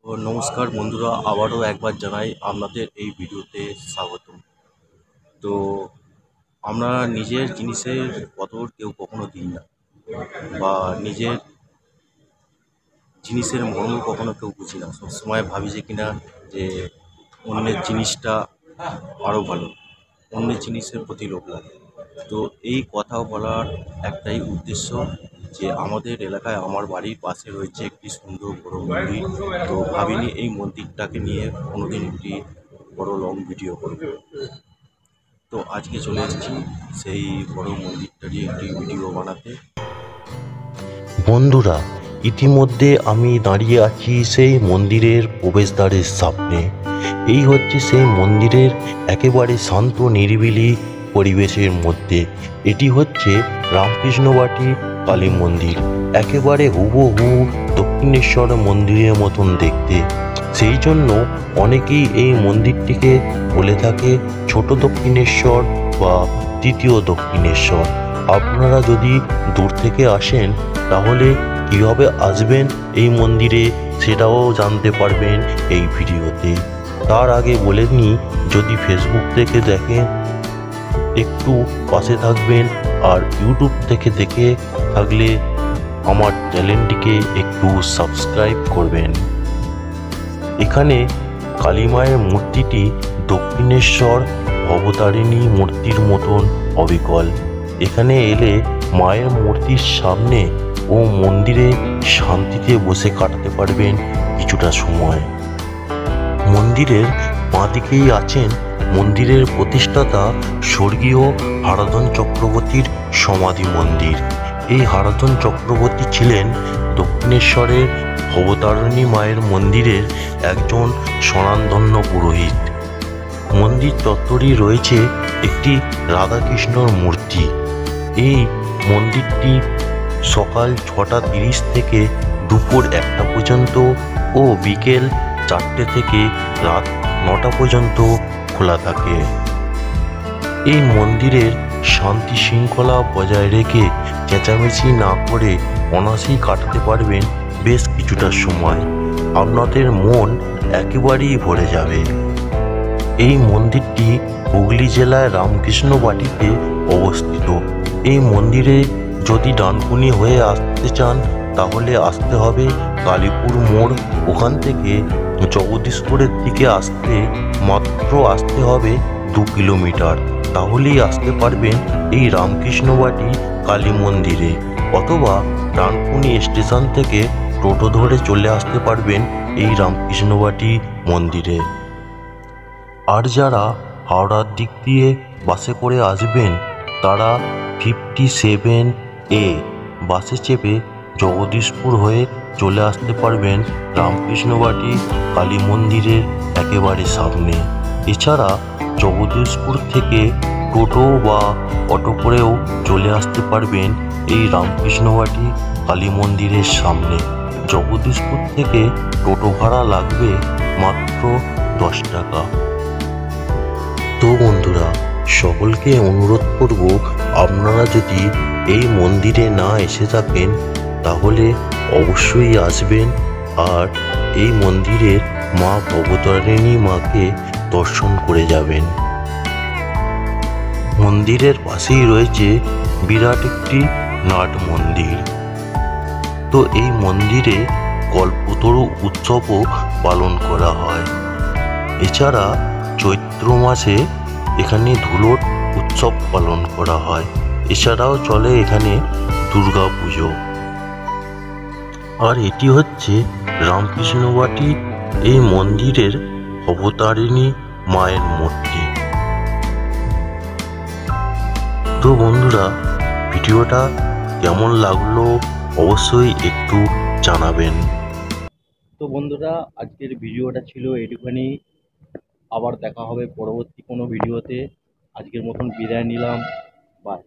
ও নমস্কার বন্ধুরা, আবারও একবার জানাই আপনাদের এই ভিডিওতে স্বাগত। তো আমরা নিজের জিনিসের কদর কেউ কখনো দিই না, বা নিজের জিনিসের মূল্য কখনো কেউ বুঝি না। সবসময় ভাবি যে কিনা যে অন্যের জিনিসটা আরও ভালো, অন্যের জিনিসের প্রতি লোভ লাগে। তো এই কথা বলার একটাই উদ্দেশ্য যে আমাদের এলাকায় আমার বাড়ির পাশে রয়েছে একটি সুন্দর বড় মন্দির। তো ভাবিনি এই মন্দিরটাকে নিয়ে কোনোদিন একটি বড় লং ভিডিও করব। তো আজকে চলে এসেছি সেই বড় মন্দিরটারই একটি ভিডিও বানাতে। বন্ধুরা, ইতিমধ্যে আমি দাঁড়িয়ে আছি সেই মন্দিরের প্রবেশদ্বারের সামনে। এই হচ্ছে সেই মন্দিরের একেবারে শান্ত নিরিবিলি পরিবেশের মধ্যে। এটি হচ্ছে রামকৃষ্ণবাটি কালী মন্দির, একেবারে হুবহু দক্ষিণেশ্বর মন্দিরের মতন দেখতে। সেই জন্য অনেকেই এই মন্দিরটিকে বলে থাকে ছোট দক্ষিণেশ্বর বা তৃতীয় দক্ষিণেশ্বর। আপনারা যদি দূর থেকে আসেন তাহলে কীভাবে আসবেন এই মন্দিরে সেটাও জানতে পারবেন এই ভিডিওতে। তার আগে বলে নিই, যদি ফেসবুক থেকে দেখেন একটু পাশে থাকবেন, আর ইউটিউব থেকে দেখে থাকলে আমার চ্যানেলটিকে একটু সাবস্ক্রাইব করবেন। এখানে কালী মায়ের মূর্তিটি দক্ষিণেশ্বর অবতারিণী মূর্তির মতন অবিকল। এখানে এলে মায়ের মূর্তির সামনে ও মন্দিরে শান্তিতে বসে কাটাতে পারবেন কিছুটা সময়। মন্দিরের বাঁদিকেই আছেন মন্দিরের প্রতিষ্ঠাতা স্বর্গীয় হারাধন চক্রবর্তীর সমাধি মন্দির। এই হারাধন চক্রবর্তী ছিলেন দক্ষিণেশ্বরের অবতারিণী মায়ের মন্দিরের একজন স্বনামধন্য পুরোহিত। মন্দির চত্বরেই রয়েছে একটি রাধাকৃষ্ণর মূর্তি। এই মন্দিরটি সকাল 6:30 থেকে দুপুর 1টা পর্যন্ত ও বিকেল 4টে থেকে রাত 9টা পর্যন্ত খোলা থাকে। এই মন্দিরের শান্তি শৃঙ্খলা বজায় রেখে চেঁচামেচি না করে অনায়াসেই কাটাতে পারবেন বেশ কিছুটা সময়। আপনাদের মন একেবারেই ভরে যাবে। এই মন্দিরটি হুগলি জেলায় রামকৃষ্ণবাটিতে অবস্থিত। এই মন্দিরে যদি ডানকুনি হয়ে আসতে চান তাহলে আসতে হবে কালীপুর মোড়। ওখান থেকে জগদীশপুরের দিকে আসতে হবে 2 কিলোমিটার। তাহলেই আসতে পারবেন এই রামকৃষ্ণবাটি কালী মন্দিরে, অথবা ডানকুনি স্টেশন থেকে টোটো ধরে চলে আসতে পারবেন এই রামকৃষ্ণবাটি মন্দিরে। আর যারা হাওড়ার দিক দিয়ে বাসে করে আসবেন তারা 57A বাসে চেপে জগদীশপুর হয়ে চলে আসতে পারবেন রামকৃষ্ণবাটি কালী মন্দিরের একেবারে সামনে। এছাড়া জগদীশপুর থেকে টোটো বা অটো করেও চলে আসতে পারবেন এই রামকৃষ্ণবাটি কালী মন্দিরের সামনে। জগদীশপুর থেকে টোটো ভাড়া লাগবে মাত্র 10 টাকা। তো বন্ধুরা, সকলকে অনুরোধ করব, আপনারা যদি এই মন্দিরে না এসে থাকেন তাহলে অবশ্যই আসবেন, আর এই মন্দিরের মা ভবতারিণী মাকে দর্শন করে যাবেন। মন্দিরের পাশেই রয়েছে বিরাট একটি নাট মন্দির। তো এই মন্দিরে কল্পতরু উৎসবও পালন করা হয়। এছাড়া চৈত্র মাসে এখানে ধুলোট উৎসব পালন করা হয়। এছাড়াও চলে এখানে দুর্গা পুজো। আর এটি হচ্ছে রামকৃষ্ণবাটি এই মন্দিরের অবতারিণী মায়ের মূর্তি। তো বন্ধুরা, ভিডিওটা কেমন লাগলো অবশ্যই একটু জানাবেন। তো বন্ধুরা, আজকের ভিডিওটা ছিল এটুখানি। আবার দেখা হবে পরবর্তী কোনো ভিডিওতে। আজকের মতন বিদায় নিলাম। বাই।